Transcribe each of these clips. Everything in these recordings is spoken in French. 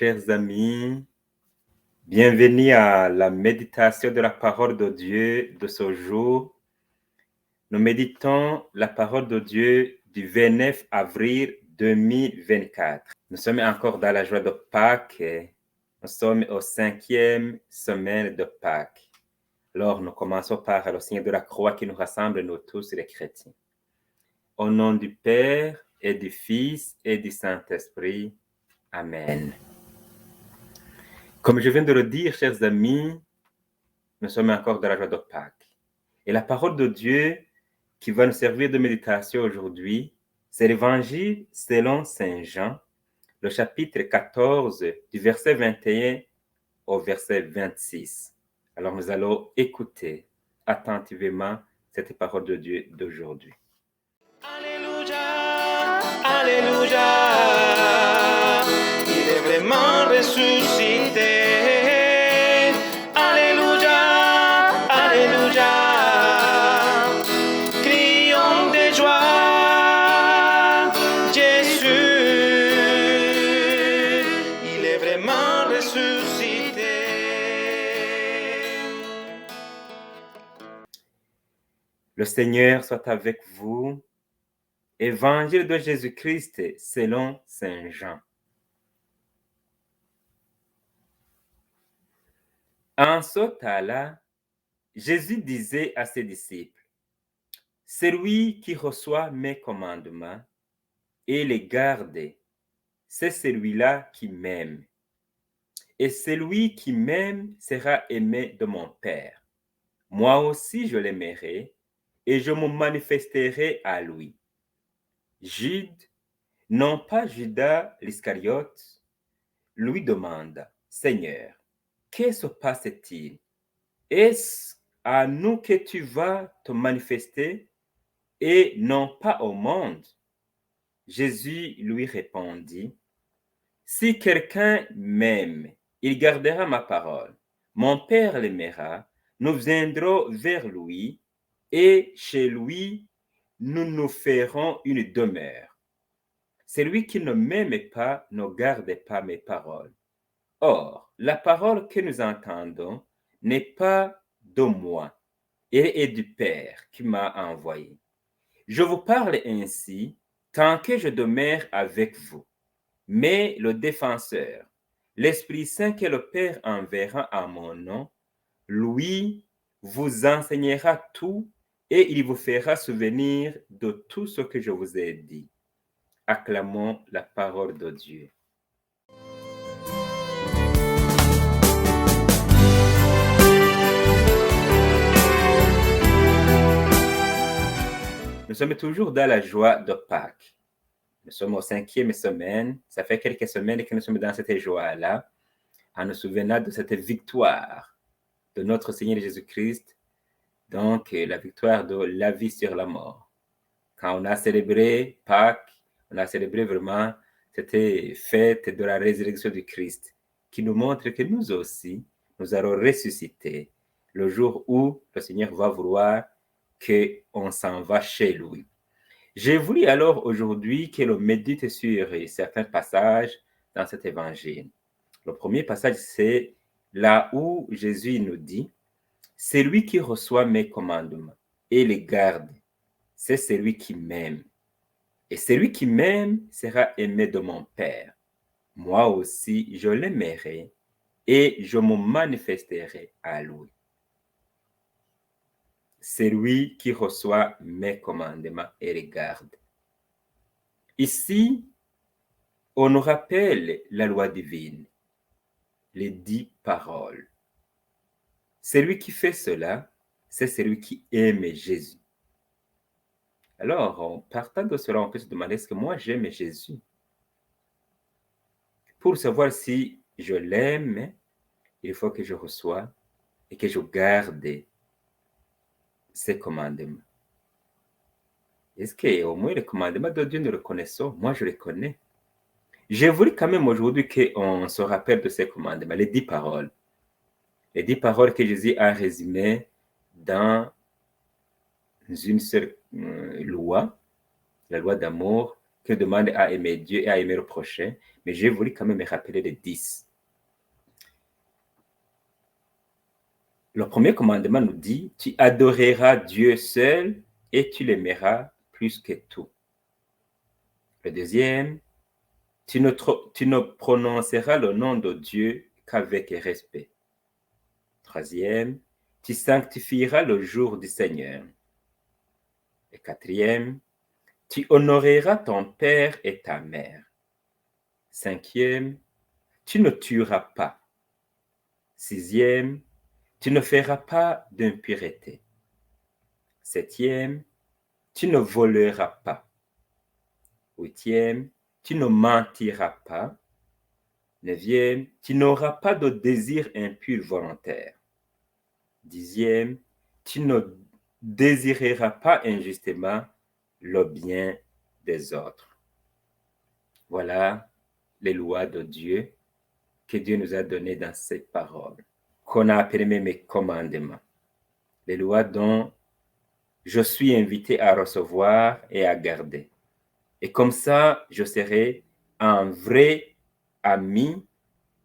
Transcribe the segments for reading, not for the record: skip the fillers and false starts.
chers amis. Bienvenue à la méditation de la parole de Dieu de ce jour. Nous méditons la parole de Dieu du 29 avril 2024. Nous sommes encore dans la joie de Pâques. Nous sommes au 5e semaine de Pâques. Alors, nous commençons par le signe de la croix qui nous rassemble, nous tous les chrétiens. Au nom du Père et du Fils et du Saint-Esprit. Amen. Comme je viens de le dire, chers amis, nous sommes encore dans la joie de Pâques. Et la parole de Dieu qui va nous servir de méditation aujourd'hui, c'est l'Évangile selon Saint Jean, le chapitre 14, du verset 21 au verset 26. Alors nous allons écouter attentivement cette parole de Dieu d'aujourd'hui. Alléluia, Alléluia, il est vraiment ressuscité. Alléluia, Alléluia, crions de joie. Jésus, il est vraiment ressuscité. Le Seigneur soit avec vous. Évangile de Jésus-Christ selon Saint Jean. En ce temps-là, Jésus disait à ses disciples, « Celui qui reçoit mes commandements et les garde, c'est celui-là qui m'aime. Et celui qui m'aime sera aimé de mon Père. Moi aussi je l'aimerai et je me manifesterai à lui. » Jude, non pas Judas l'Iscariote, lui demanda, « Seigneur, que se passe-t-il? Est-ce à nous que tu vas te manifester et non pas au monde? » Jésus lui répondit, « Si quelqu'un m'aime, il gardera ma parole. Mon Père l'aimera, nous viendrons vers lui et chez lui, nous nous ferons une demeure. Celui qui ne m'aime pas ne garde pas mes paroles. Or, la parole que nous entendons n'est pas de moi, elle est du Père qui m'a envoyé. Je vous parle ainsi tant que je demeure avec vous. Mais le défenseur, l'Esprit Saint que le Père enverra en mon nom, lui vous enseignera tout et il vous fera souvenir de tout ce que je vous ai dit. Acclamons la parole de Dieu. Nous sommes toujours dans la joie de Pâques. Nous sommes au 5e semaine. Ça fait quelques semaines que nous sommes dans cette joie-là, en nous souvenant de cette victoire de notre Seigneur Jésus-Christ, donc la victoire de la vie sur la mort. Quand on a célébré Pâques, on a célébré vraiment cette fête de la résurrection du Christ, qui nous montre que nous aussi, nous allons ressusciter le jour où le Seigneur va vouloir qu'on s'en va chez lui. J'ai voulu alors aujourd'hui que l'on médite sur certains passages dans cet évangile. Le premier passage, c'est là où Jésus nous dit, « Celui qui reçoit mes commandements et les garde, c'est celui qui m'aime. Et celui qui m'aime sera aimé de mon Père. Moi aussi, je l'aimerai et je me manifesterai à lui. » C'est lui qui reçoit mes commandements et les garde. Ici, on nous rappelle la loi divine, les 10 paroles. Celui qui fait cela, c'est celui qui aime Jésus. Alors, en partant de cela, on peut se demander, est-ce que moi j'aime Jésus? Pour savoir si je l'aime, il faut que je reçoive et que je garde ses commandements. Est-ce qu'au moins les commandements de Dieu nous le connaissons? Moi, je les connais. J'ai voulu quand même aujourd'hui qu'on se rappelle de ces commandements, les 10 paroles. Les 10 paroles que Jésus a résumées dans une seule loi, la loi d'amour qui nous demande à aimer Dieu et à aimer le prochain, mais j'ai voulu quand même me rappeler les 10. Le premier commandement nous dit, tu adoreras Dieu seul et tu l'aimeras plus que tout. Le deuxième, tu ne prononceras le nom de Dieu qu'avec respect. Troisième, tu sanctifieras le jour du Seigneur. Et quatrième, tu honoreras ton père et ta mère. Cinquième, tu ne tueras pas. Sixième, tu ne feras pas d'impureté. Septième, tu ne voleras pas. Huitième, tu ne mentiras pas. Neuvième, tu n'auras pas de désir impur volontaire. Dixième, tu ne désireras pas injustement le bien des autres. Voilà les lois de Dieu que Dieu nous a données dans ses paroles, qu'on a appelées même mes commandements. Les lois dont je suis invité à recevoir et à garder. Et comme ça, je serai un vrai ami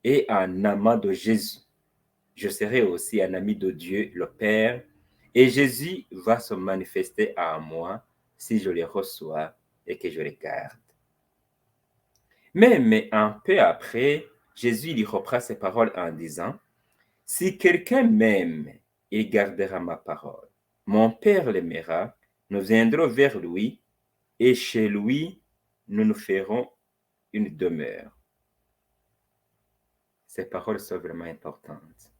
et un amant de Jésus. Je serai aussi un ami de Dieu, le Père, et Jésus va se manifester à moi si je les reçois et que je les garde. Mais un peu après, Jésus lui reprend ses paroles en disant, « Si quelqu'un m'aime, il gardera ma parole. Mon Père l'aimera, nous viendrons vers lui, et chez lui, nous nous ferons une demeure. » Ces paroles sont vraiment importantes.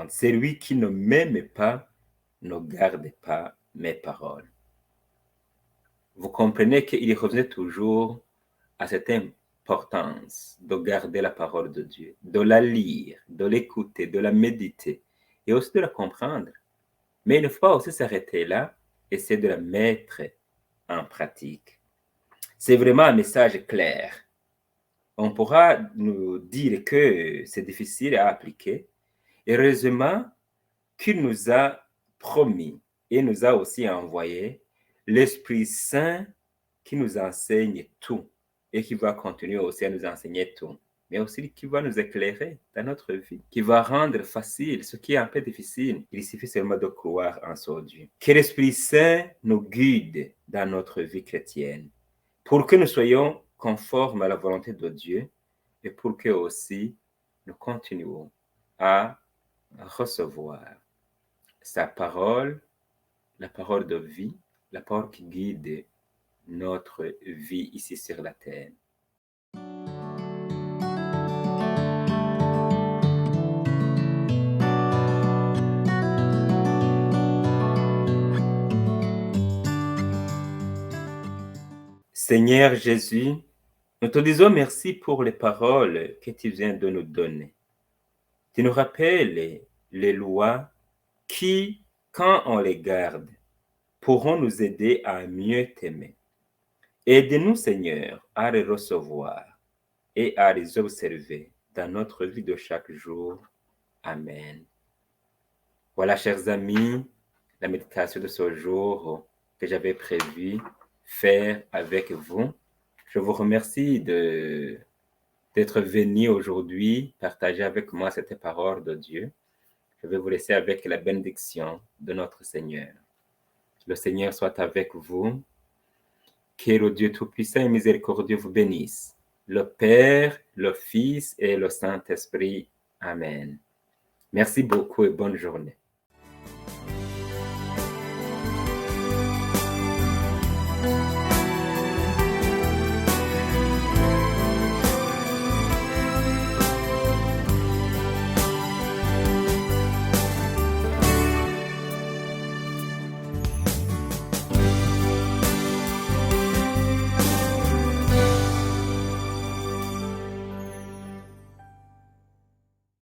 C'est lui qui ne m'aime pas, ne garde pas mes paroles. Vous comprenez qu'il revenait toujours à cette importance de garder la parole de Dieu, de la lire, de l'écouter, de la méditer et aussi de la comprendre. Mais il ne faut pas aussi s'arrêter là, essayer de la mettre en pratique. C'est vraiment un message clair. On pourra nous dire que c'est difficile à appliquer. Heureusement qu'il nous a promis et nous a aussi envoyé l'Esprit Saint qui nous enseigne tout et qui va continuer aussi à nous enseigner tout, mais aussi qui va nous éclairer dans notre vie, qui va rendre facile ce qui est un peu difficile. Il suffit seulement de croire en son Dieu. Que l'Esprit Saint nous guide dans notre vie chrétienne pour que nous soyons conformes à la volonté de Dieu et pour que aussi nous continuons à recevoir sa parole, la parole de vie, la parole qui guide notre vie ici sur la terre. Seigneur Jésus, nous te disons merci pour les paroles que tu viens de nous donner. Tu nous rappelles les lois qui, quand on les garde, pourront nous aider à mieux t'aimer. Aide-nous, Seigneur, à les recevoir et à les observer dans notre vie de chaque jour. Amen. Voilà, chers amis, la méditation de ce jour que j'avais prévu faire avec vous. Je vous remercie d'être venu aujourd'hui partager avec moi cette parole de Dieu. Je vais vous laisser avec la bénédiction de notre Seigneur. Le Seigneur soit avec vous. Que le Dieu Tout-Puissant et Miséricordieux vous bénisse. Le Père, le Fils et le Saint-Esprit. Amen. Merci beaucoup et bonne journée.